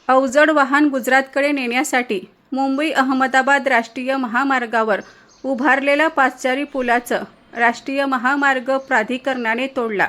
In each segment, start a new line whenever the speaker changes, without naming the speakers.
अवजड वाहन गुजरातकडे नेण्यासाठी मुंबई अहमदाबाद राष्ट्रीय महामार्गावर उभारलेला पादचारी पुलाचं राष्ट्रीय महामार्ग प्राधिकरणाने तोडला.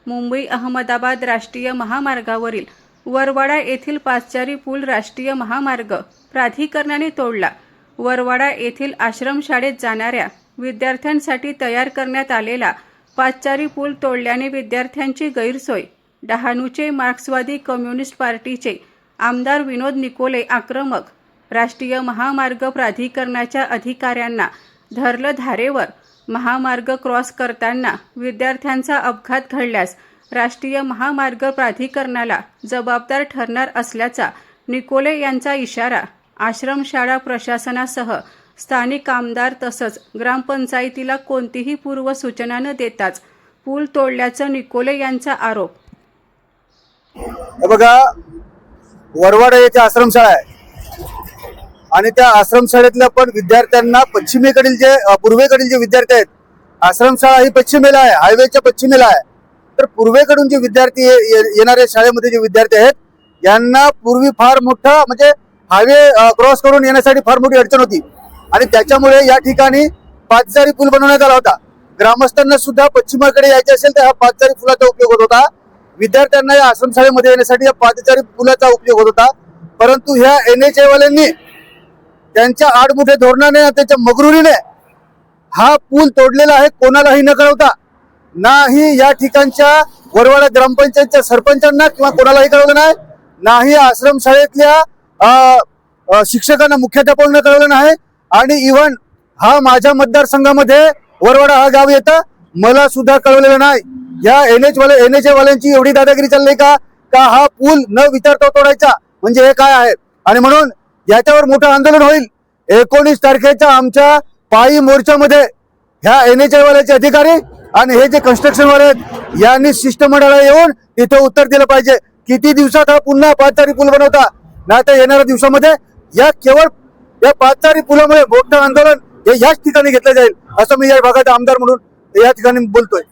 मुंबई अहमदाबाद राष्ट्रीय महामार्गावरील वरवाडा येथील पादचारी पूल राष्ट्रीय महामार्ग प्राधिकरणाने तोडला. वरवाडा येथील आश्रमशाळेत जाणाऱ्या विद्यार्थ्यांसाठी तयार करण्यात आलेला पादचारी पूल तोडल्याने विद्यार्थ्यांची गैरसोय. डहाणूचे मार्क्सवादी कम्युनिस्ट पार्टीचे आमदार विनोद निकोले आक्रमक. राष्ट्रीय महामार्ग प्राधिकरणाच्या अधिकाऱ्यांना धरलं धारेवर. महामार्ग क्रॉस करताना विद्यार्थ्यांचा अपघात घडल्यास राष्ट्रीय महामार्ग प्राधिकरणाला जबाबदार ठरणार असल्याचा निकोले यांचा इशारा. आश्रमशाळा प्रशासनासह स्थानिक आमदार तसंच ग्रामपंचायतीला कोणतीही पूर्वसूचना न देताच पूल तोडल्याचा निकोले यांचा आरोप.
बघा, वरवाडा येथे आश्रमशाळा आहे आणि त्या आश्रमशाळेतल्या पण विद्यार्थ्यांना पूर्वेकडील जे विद्यार्थी आहेत, आश्रमशाळा ही पश्चिमेला आहे, हायवेच्या पश्चिमेला आहे. तर पूर्वेकडून जे विद्यार्थी येणारे शाळेमध्ये जे विद्यार्थी आहेत यांना पूर्वी फार मोठा म्हणजे हायवे क्रॉस करून येण्यासाठी फार मोठी अडचण होती आणि त्याच्यामुळे या ठिकाणी पादचारी पूल बनवण्यात आला होता. ग्रामस्थांना सुद्धा पश्चिमेकडे यायचे असेल तर हा पादचारी पुलाचा उपयोग होत होता. विद्यार्थ्यांना या आश्रमशाळेमध्ये येण्यासाठी या पादचारी पुलाचा उपयोग होत होता. परंतु ह्या NHA वाल्यांनी त्यांच्या आडमुठे धोरणाने त्यांच्या मगरुरीने हा पूल तोडलेला आहे. कोणालाही न कळवता, नाही या ठिकाणच्या वरवाडा ग्रामपंचायतच्या सरपंचांना किंवा कोणालाही कळवलं नाही, नाही आश्रमशाळेतल्या शिक्षकांना मुख्याध्यापकांना कळवलं नाही आणि इव्हन हा माझ्या मतदारसंघामध्ये वरवाडा हा गाव येतं, मला सुद्धा कळवलेलं नाही. या NHA वाल्यांची एवढी दादागिरी चालली का हा पूल न विचारता तोडायचा म्हणजे हे काय आहे. आणि म्हणून याच्यावर मोठं आंदोलन होईल. 19 तारखेच्या आमच्या पायी मोर्चामध्ये ह्या NHA वाल्याचे अधिकारी आणि हे जे कन्स्ट्रक्शन वाले आहेत यांनी शिष्टमंडळाला येऊन तिथे उत्तर दिलं पाहिजे. किती दिवसात हा पुन्हा पादचारी पूल बनवता, नाही तर येणाऱ्या दिवसामध्ये केवळ या पादचारी पुलामुळे मोठं आंदोलन हे याच ठिकाणी घेतलं जाईल असं मी या भागाचा आमदार म्हणून या ठिकाणी बोलतोय.